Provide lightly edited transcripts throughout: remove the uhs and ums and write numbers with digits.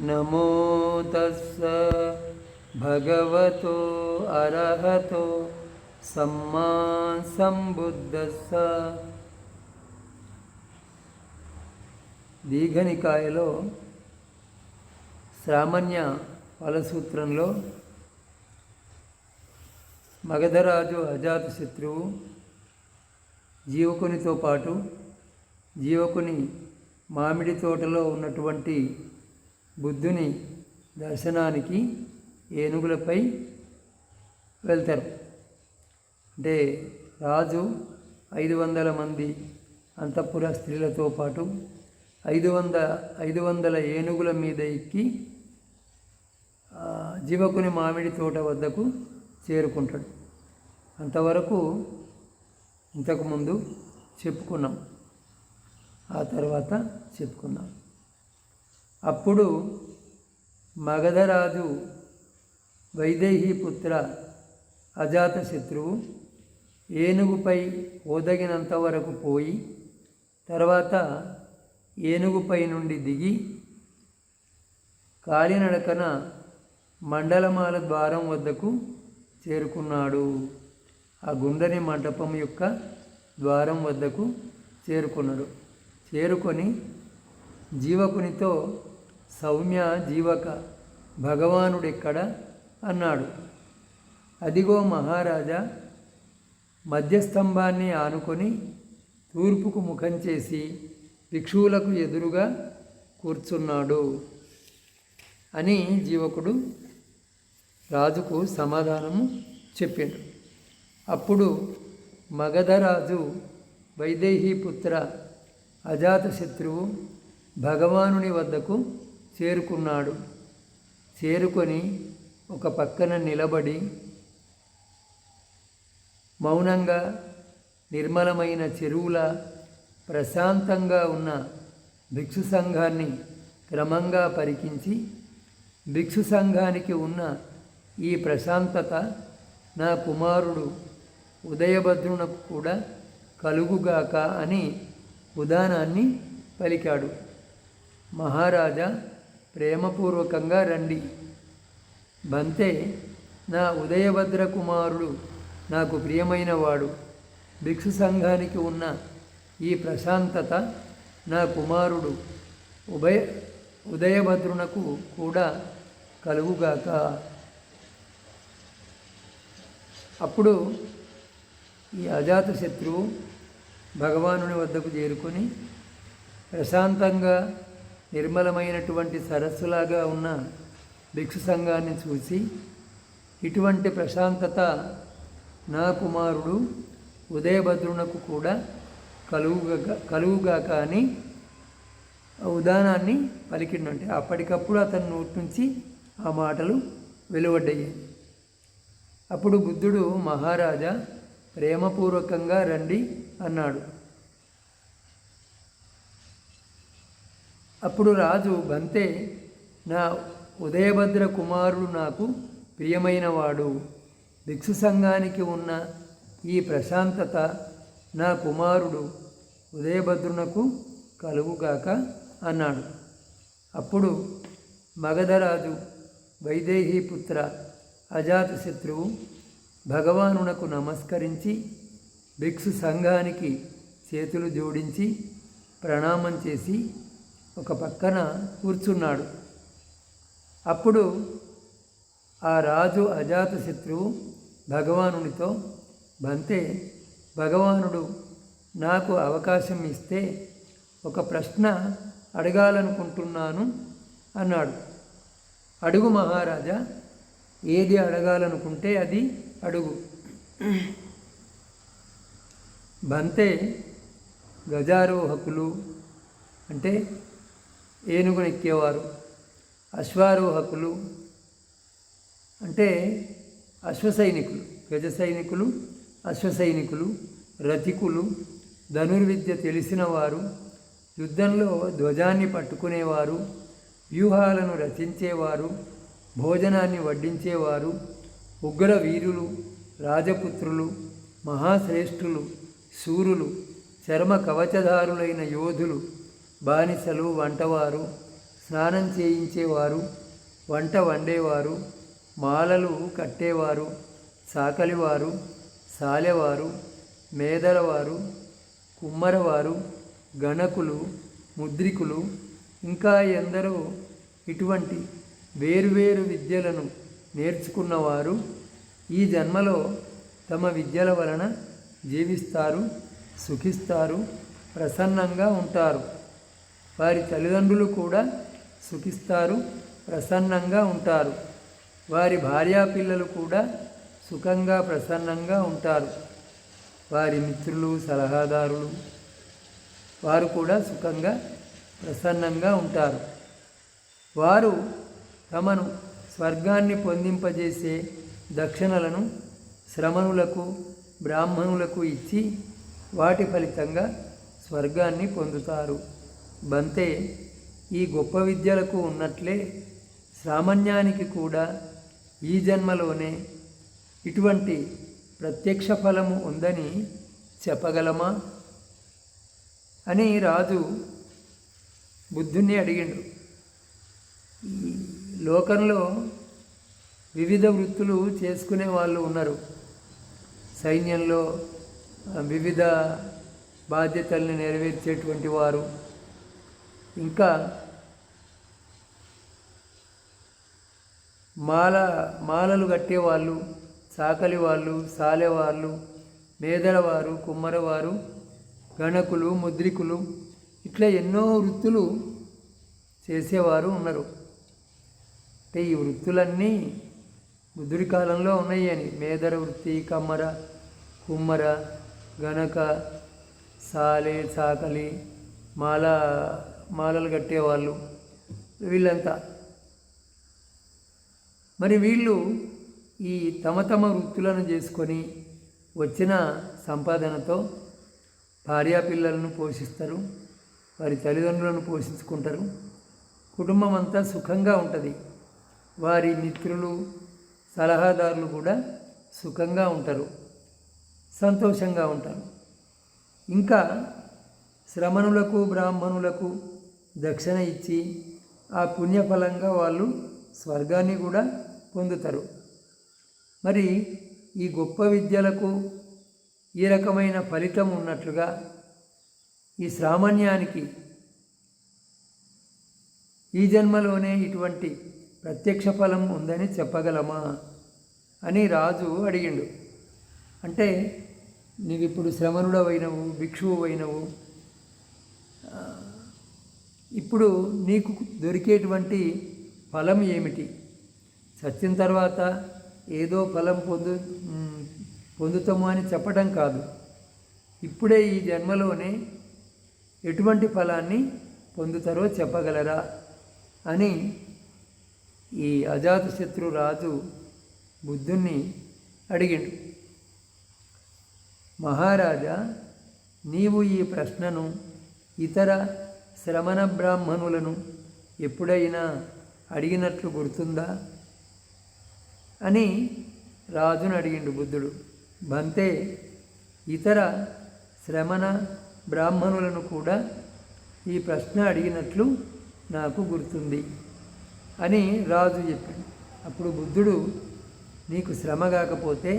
నమో తస్స భగవతో అర్హతో సమ్మా సంబుద్ధస్స. దీఘనికాయలో శ్రామణ్య ఫలసూత్రంలో మగధరాజు అజాతశత్రువు జీవకునితో పాటు జీవకుని మామిడి తోటలో ఉన్నటువంటి బుద్ధుని దర్శనానికి ఏనుగులపై వెళ్తారు. అంటే రాజు 500 మంది అంతఃపుర స్త్రీలతో పాటు 500 ఏనుగుల మీద ఎక్కి జీవకుని మామిడి తోట వద్దకు చేరుకుంటాడు. అంతవరకు ఇంతకుముందు చెప్పుకున్నాం, ఆ తర్వాత చెప్పుకుందాం. అప్పుడు మగధరాజు వైదేహి పుత్ర అజాతశత్రువు ఏనుగుపై ఓదగినంత వరకు పోయి తర్వాత ఏనుగుపై నుండి దిగి కాలినడకన మండలమాల ద్వారం వద్దకు చేరుకున్నాడు. ఆ గుండని మండపం యొక్క ద్వారం వద్దకు చేరుకున్నాడు. చేరుకొని జీవకునితో, సౌమ్య జీవక, భగవానుడెక్కడ అన్నాడు. అదిగో మహారాజా, మధ్యస్తంభాన్ని ఆనుకొని తూర్పుకు ముఖం చేసి భిక్షువులకు ఎదురుగా కూర్చున్నాడు అని జీవకుడు రాజుకు సమాధానము చెప్పిండు. అప్పుడు మగధరాజు వైదేహి పుత్ర అజాతశత్రువు భగవానుని వద్దకు చేరుకున్నాడు. చేరుకొని ఒక పక్కన నిలబడి మౌనంగా నిర్మలమైన చెరువుల ప్రశాంతంగా ఉన్న భిక్షు సంఘాన్ని క్రమంగా పరికించి, భిక్షు సంఘానికి ఉన్న ఈ ప్రశాంతత నా కుమారుడు ఉదయభద్రునకు కూడా కలుగుగాక అని ఉదానాన్ని పలికాడు. మహారాజా, ప్రేమపూర్వకంగా రండి. బంతే, నా ఉదయభద్ర కుమారుడు నాకు ప్రియమైనవాడు. భిక్షు సంఘానికి ఉన్న ఈ ప్రశాంతత నా కుమారుడు ఉదయభద్రునకు కూడా కలుగుగాక. అప్పుడు ఈ అజాతశత్రువు భగవానుని వద్దకు చేరుకొని ప్రశాంతంగా నిర్మలమైనటువంటి సరస్సులాగా ఉన్న భిక్షు సంఘాన్ని చూసి, ఇటువంటి ప్రశాంతత నా కుమారుడు ఉదయభద్రునకు కూడా కలుగుగాక అని ఉదానాన్ని పలికిండంటే అప్పటికప్పుడు అతని నోటి నుంచి ఆ మాటలు వెలువడ్డాయి. అప్పుడు బుద్ధుడు, మహారాజా, ప్రేమపూర్వకంగా రండి అన్నాడు. అప్పుడు రాజు, బంతే, నా ఉదయభద్ర కుమారుడు నాకు ప్రియమైనవాడు. భిక్షు సంఘానికి ఉన్న ఈ ప్రశాంతత నా కుమారుడు ఉదయభద్రునకు కలుగుగాక అన్నాడు. అప్పుడు మగధరాజు వైదేహి పుత్ర అజాతశత్రువు భగవానునకు నమస్కరించి భిక్షు సంఘానికి చేతులు జోడించి ప్రణామం చేసి ఒక పక్కన కూర్చున్నాడు. అప్పుడు ఆ రాజు అజాతశత్రువు భగవానునితో, బంతే, భగవానుడు నాకు అవకాశం ఇస్తే ఒక ప్రశ్న అడగాలనుకుంటున్నాను అన్నాడు. అడుగు మహారాజా, ఏది అడగాలనుకుంటే అది అడుగు. బంతే, గజారోహకులు అంటే ఏనుగునెక్కేవారు, అశ్వారోహకులు అంటే అశ్వసైనికులు, గజ సైనికులు, అశ్వసైనికులు, రథికులు, ధనుర్విద్య తెలిసిన వారు, యుద్ధంలో ధ్వజాన్ని పట్టుకునేవారు, వ్యూహాలను రచించేవారు, భోజనాన్ని వడ్డించేవారు, ఉగ్ర వీరులు, రాజపుత్రులు, మహాశ్రేష్ఠులు, శూరులు, చర్మ కవచదారులైన యోధులు, బానిసలు, వంటవారు, స్నానం చేయించేవారు, వంట వండేవారు, మాలలు కట్టేవారు, చాకలివారు, సాలెవారు, మేదలవారు, కుమ్మరవారు, గణకులు, ముద్రికులు, ఇంకా ఎందరో ఇటువంటి వేరువేరు విద్యలను నేర్చుకున్నవారు ఈ జన్మలో తమ విద్యల వలన జీవిస్తారు, సుఖిస్తారు, ప్రసన్నంగా ఉంటారు. వారి తల్లిదండ్రులు కూడా సుఖిస్తారు, ప్రసన్నంగా ఉంటారు. వారి భార్యాపిల్లలు కూడా సుఖంగా ప్రసన్నంగా ఉంటారు. వారి మిత్రులు, సలహాదారులు వారు కూడా సుఖంగా ప్రసన్నంగా ఉంటారు. వారు తమను స్వర్గాన్ని పొందింపజేసే దక్షిణలను శ్రమణులకు, బ్రాహ్మణులకు ఇచ్చి వాటి ఫలితంగా స్వర్గాన్ని పొందుతారు. బంతే, ఈ గొప్ప విద్యలకు ఉన్నట్లే సామాన్యానికి కూడా ఈ జన్మలోనే ఇటువంటి ప్రత్యక్ష ఫలము ఉందని చెప్పగలమా అని రాజు బుద్ధుణ్ణి అడిగిండు. ఈ లోకంలో వివిధ వృత్తులు చేసుకునే వాళ్ళు ఉన్నారు. సైన్యంలో వివిధ బాధ్యతల్ని నెరవేర్చేటువంటి వారు, ఇంకా మాలలు కట్టేవాళ్ళు, చాకలి వాళ్ళు, సాలెవాళ్ళు, మేదలవారు, కుమ్మరవారు, గణకులు, ముద్రికులు, ఇట్లా ఎన్నో వృత్తులు చేసేవారు ఉన్నారు. అంటే ఈ వృత్తులన్నీ బుద్ధుడి కాలంలో ఉన్నాయి అని. మేదర వృత్తి, కమ్మర, కుమ్మర, గణక, సాలె, చాకలి, మాలలు కట్టేవాళ్ళు, వీళ్ళంతా. మరి వీళ్ళు ఈ తమ వృత్తులను చేసుకొని వచ్చిన సంపాదనతో భార్యాపిల్లలను పోషిస్తారు, వారి తల్లిదండ్రులను పోషించుకుంటారు. కుటుంబం అంతా సుఖంగా ఉంటుంది. వారి మిత్రులు, సలహాదారులు కూడా సుఖంగా ఉంటారు, సంతోషంగా ఉంటారు. ఇంకా శ్రమణులకు, బ్రాహ్మణులకు దక్షిణ ఇచ్చి ఆ పుణ్యఫలంగా వాళ్ళు స్వర్గాన్ని కూడా పొందుతారు. మరి ఈ గొప్ప విద్యలకు ఈ రకమైన ఫలితం ఉన్నట్లుగా ఈ సామాన్యానికి ఈ జన్మలోనే ఇటువంటి ప్రత్యక్ష ఫలం ఉందని చెప్పగలమా అని రాజు అడిగిండు. అంటే నీవిప్పుడు శ్రమణుడవైనవు, భిక్షువైనవు, ఇప్పుడు నీకు దొరికేటువంటి ఫలం ఏమిటి? చచ్చిన తర్వాత ఏదో ఫలం పొందుతాము అని చెప్పడం కాదు. ఇప్పుడే ఈ జన్మలోనే ఎటువంటి ఫలాన్ని పొందుతారో చెప్పగలరా అని ఈ అజాతశత్రు రాజు బుద్ధుణ్ణి అడిగిండు. మహారాజా, నీవు ఈ ప్రశ్నను ఇతర శ్రమణ బ్రాహ్మణులను ఎప్పుడైనా అడిగినట్లు గుర్తుందా అని రాజును అడిగిండు బుద్ధుడు. బంతే, ఇతర శ్రమణ బ్రాహ్మణులను కూడా ఈ ప్రశ్న అడిగినట్లు నాకు గుర్తుంది అని రాజు చెప్పాడు. అప్పుడు బుద్ధుడు, నీకు శ్రమ కాకపోతే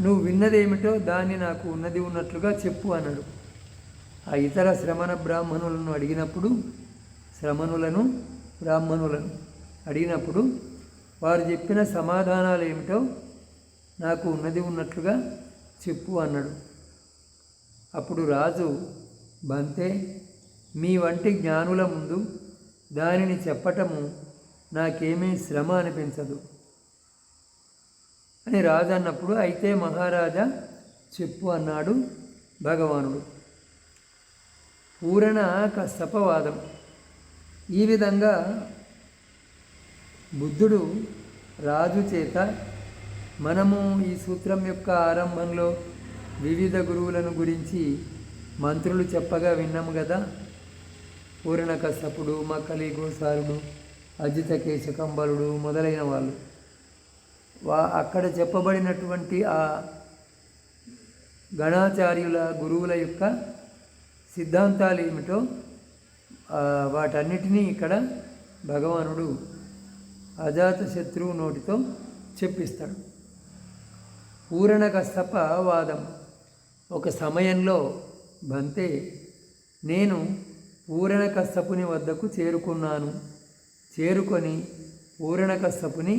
నువ్వు విన్నదేమిటో దాన్ని నాకు ఉన్నది ఉన్నట్లుగా చెప్పు అన్నాడు. ఆ ఇతర శ్రమణ బ్రాహ్మణులను అడిగినప్పుడు, శ్రమణులను బ్రాహ్మణులను అడిగినప్పుడు వారు చెప్పిన సమాధానాలు ఏమిటో నాకు ఉన్నది ఉన్నట్లుగా చెప్పు అన్నాడు. అప్పుడు రాజు, బంతే, మీ వంటి జ్ఞానుల ముందు దానిని చెప్పటము నాకేమీ శ్రమ అనిపించదు అని రాజు అన్నప్పుడు, అయితే మహారాజా చెప్పు అన్నాడు భగవానుడు. పూరణ కశ్యపవాదం. ఈ విధంగా బుద్ధుడు రాజు చేత, మనము ఈ సూత్రం యొక్క ఆరంభంలో వివిధ గురువులను గురించి మంత్రులు చెప్పగా విన్నాము కదా. పూరణ కశ్యపుడు, మక్కలి గోసారుడు, అజిత కేశకంబలుడు మొదలైన వాళ్ళు అక్కడ చెప్పబడినటువంటి ఆ గణాచార్యుల గురువుల యొక్క సిద్ధాంతాలు ఏమిటో వాటన్నిటినీ ఇక్కడ భగవానుడు అజాతశత్రువు నోటితో చెప్పిస్తాడు. పూరణకశ్యప వాదం. ఒక సమయంలో బంతే నేను పూరణకశ్యపుని వద్దకు చేరుకున్నాను. చేరుకొని పూరణకశ్యపుని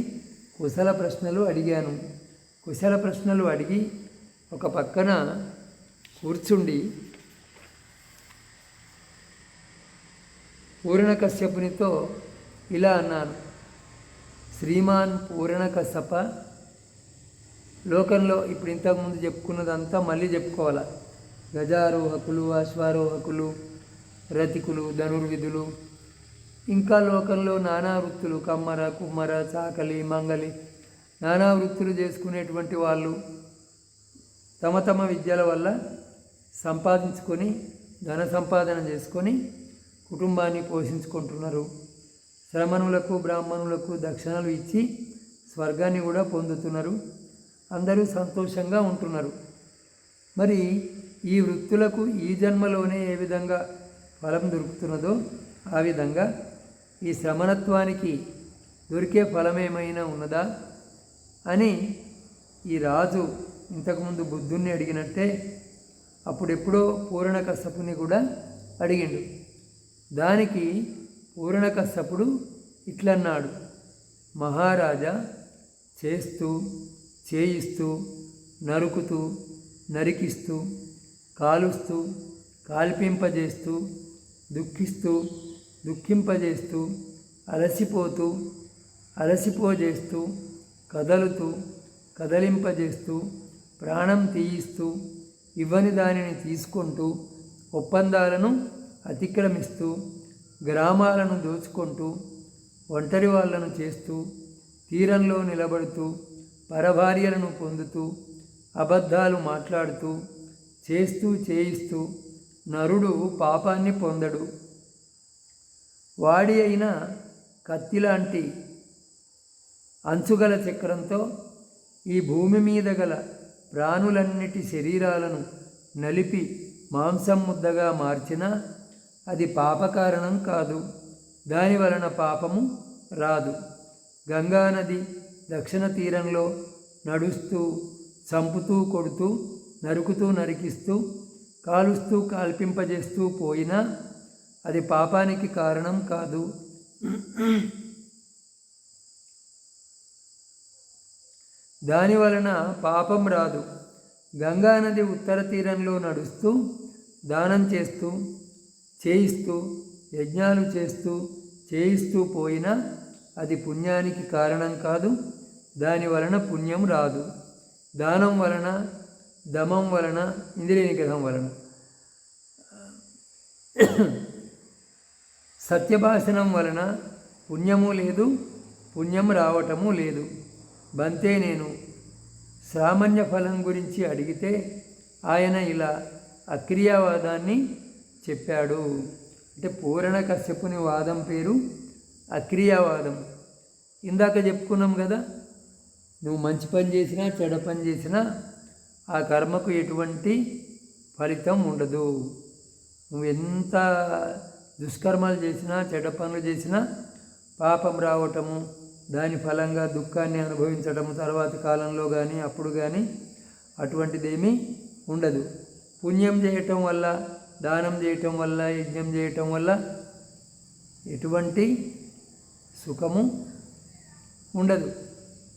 కుశల ప్రశ్నలు అడిగాను. కుశల ప్రశ్నలు అడిగి ఒక పక్కన కూర్చుండి పూరణకశ్యపునితో ఇలా అన్నాను. శ్రీమాన్ పూరణకశ్యప, లోకంలో ఇప్పుడు ఇంతకుముందు చెప్పుకున్నదంతా మళ్ళీ చెప్పుకోవాలి. గజారోహకులు, అశ్వారోహకులు, రతికులు, ధనుర్విధులు, ఇంకా లోకంలో నానా వృత్తులు, కమ్మర, కుమ్మర, చాకలి, మంగలి, నానా వృత్తులు చేసుకునేటువంటి వాళ్ళు తమ తమ విద్యల వల్ల సంపాదించుకొని ధన సంపాదన చేసుకొని కుటుంబాన్ని పోషించుకుంటున్నారు. శ్రమణులకు, బ్రాహ్మణులకు దక్షిణలు ఇచ్చి స్వర్గాన్ని కూడా పొందుతున్నారు. అందరూ సంతోషంగా ఉంటున్నారు. మరి ఈ వృత్తులకు ఈ జన్మలోనే ఏ విధంగా ఫలం దొరుకుతున్నదో ఆ విధంగా ఈ శ్రమణత్వానికి దొరికే ఫలమేమైనా ఉన్నదా అని ఈ రాజు ఇంతకుముందు బుద్ధుణ్ణి అడిగినట్టే అప్పుడెప్పుడో పూరణకశ్యపుని కూడా అడిగిండు. దానికి పూరణకశ్యపుడు ఇట్లన్నాడు. మహారాజా, చేస్తూ చేయిస్తూ నరుకుతూ నరికిస్తూ కాలుస్తూ కాల్పింపజేస్తూ దుఃఖిస్తూ దుఃఖింపజేస్తూ అలసిపోతూ అలసిపోజేస్తూ కదలుతూ కదలింపజేస్తూ ప్రాణం తీయిస్తూ ఇవ్వని దానిని తీసుకుంటూ ఒప్పందాలను అతిక్రమిస్తూ గ్రామాలను దోచుకుంటూ ఒంటరి వాళ్ళను చేస్తూ తీరంలో నిలబడుతూ పరభార్యలను పొందుతూ అబద్ధాలు మాట్లాడుతూ చేస్తూ చేయిస్తూ నరుడు పాపాన్ని పొందడు. వాడి అయిన కత్తిలాంటి అంచుగల చక్రంతో ఈ భూమి మీద గల ప్రాణులన్నిటి శరీరాలను నలిపి మాంసం ముద్దగా మార్చినా అది పాపకారణం కాదు. దాని వలన పాపము రాదు. గంగానది దక్షిణ తీరంలో నడుస్తూ చంపుతూ కొడుతూ నరుకుతూ నరికిస్తూ కాలుస్తూ కాల్పింపజేస్తూ పోయినా అది పాపానికి కారణం కాదు. దాని వలన పాపం రాదు. గంగానది ఉత్తర తీరంలో నడుస్తూ దానం చేస్తూ చేయిస్తూ యజ్ఞాలు చేస్తూ చేయిస్తూ పోయినా అది పుణ్యానికి కారణం కాదు. దాని వలన పుణ్యం రాదు. దానం వలన, దమం వలన, ఇంద్రియ నిగ్రహం వలన, సత్యభాషణం వలన పుణ్యము లేదు, పుణ్యం రావటము లేదు. బంతే నేను సామాన్య ఫలం గురించి అడిగితే ఆయన ఇలా అక్రియావాదాన్ని చెప్పాడు. అంటే పూరణకశ్యపుని వాదం పేరు అక్రియావాదం. ఇందాక చెప్పుకున్నాం కదా, నువ్వు మంచి పని చేసినా చెడ్డ పని చేసినా ఆ కర్మకు ఎటువంటి ఫలితం ఉండదు. నువ్వు ఎంత దుష్కర్మలు చేసినా చెడ్డ పనులు చేసినా పాపం రావటము, దాని ఫలంగా దుఃఖాన్ని అనుభవించటము తర్వాత కాలంలో కానీ అప్పుడు కానీ అటువంటిదేమీ ఉండదు. పుణ్యం చేయటం వల్ల, దానం చేయటం వల్ల, యజ్ఞం చేయటం వల్ల ఎటువంటి సుఖము ఉండదు.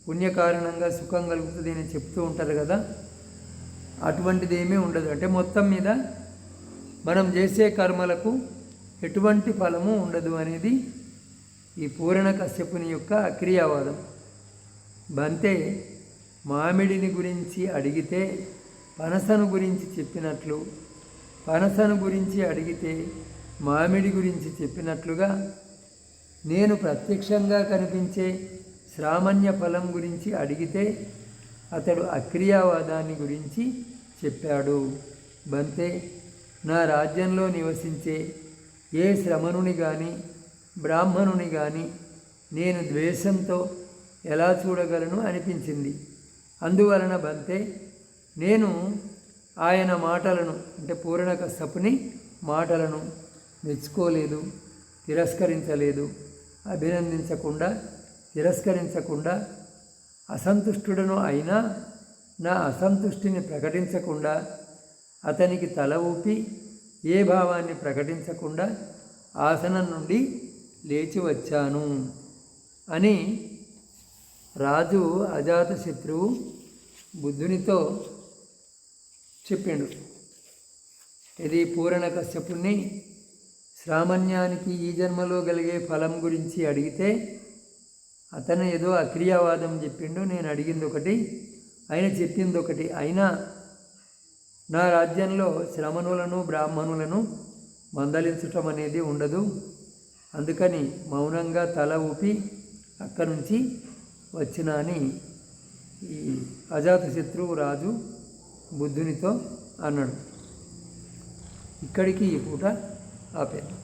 పుణ్యకారణంగా సుఖం కలుగుతుంది అని చెప్తూ ఉంటారు కదా, అటువంటిది ఏమీ ఉండదు. అంటే మొత్తం మీద మనం చేసే కర్మలకు ఎటువంటి ఫలము ఉండదు అనేది ఈ పూరణకశ్యపుని యొక్క అక్రియావాదం. బంతే మామిడిని గురించి అడిగితే పనసను గురించి చెప్పినట్లు, పనసను గురించి అడిగితే మామిడి గురించి చెప్పినట్లుగా నేను ప్రత్యక్షంగా కనిపించే శ్రామణ్య ఫలం గురించి అడిగితే అతడు అక్రియావాదాన్ని గురించి చెప్పాడు. బంతే నా రాజ్యంలో నివసించే ఏ శ్రమణుని కానీ బ్రాహ్మణుని కానీ నేను ద్వేషంతో ఎలా చూడగలను అనిపించింది. అందువలన బంతే నేను ఆయన మాటలను, అంటే పూరణకశ్యపుని మాటలను మెచ్చుకోలేదు, తిరస్కరించలేదు. తిరస్కరించకుండా అసంతుష్టుడను అయినా నా అసంతుష్టిని ప్రకటించకుండా, అతనికి తల ఊపి ఏ భావాన్ని ప్రకటించకుండా ఆసనం నుండి లేచి వచ్చాను అని రాజు అజాతశత్రువు బుద్ధునితో చెప్పిండు. ఇది పూరణకశ్యపుణ్ణి శ్రామణ్యానికి ఈ జన్మలో కలిగే ఫలం గురించి అడిగితే అతను ఏదో అక్రియావాదం చెప్పిండు. నేను అడిగింది ఒకటి, ఆయన చెప్పింది ఒకటి. అయినా నా రాజ్యంలో శ్రమణులను బ్రాహ్మణులను మందలించటం అనేది ఉండదు. అందుకని మౌనంగా తల ఊపి అక్కడి నుంచి వచ్చిన అని ఈ అజాతశత్రువు రాజు బుద్ధునితో అన్నాడు. ఇక్కడికి ఈ పూట ఆపేద్దాం.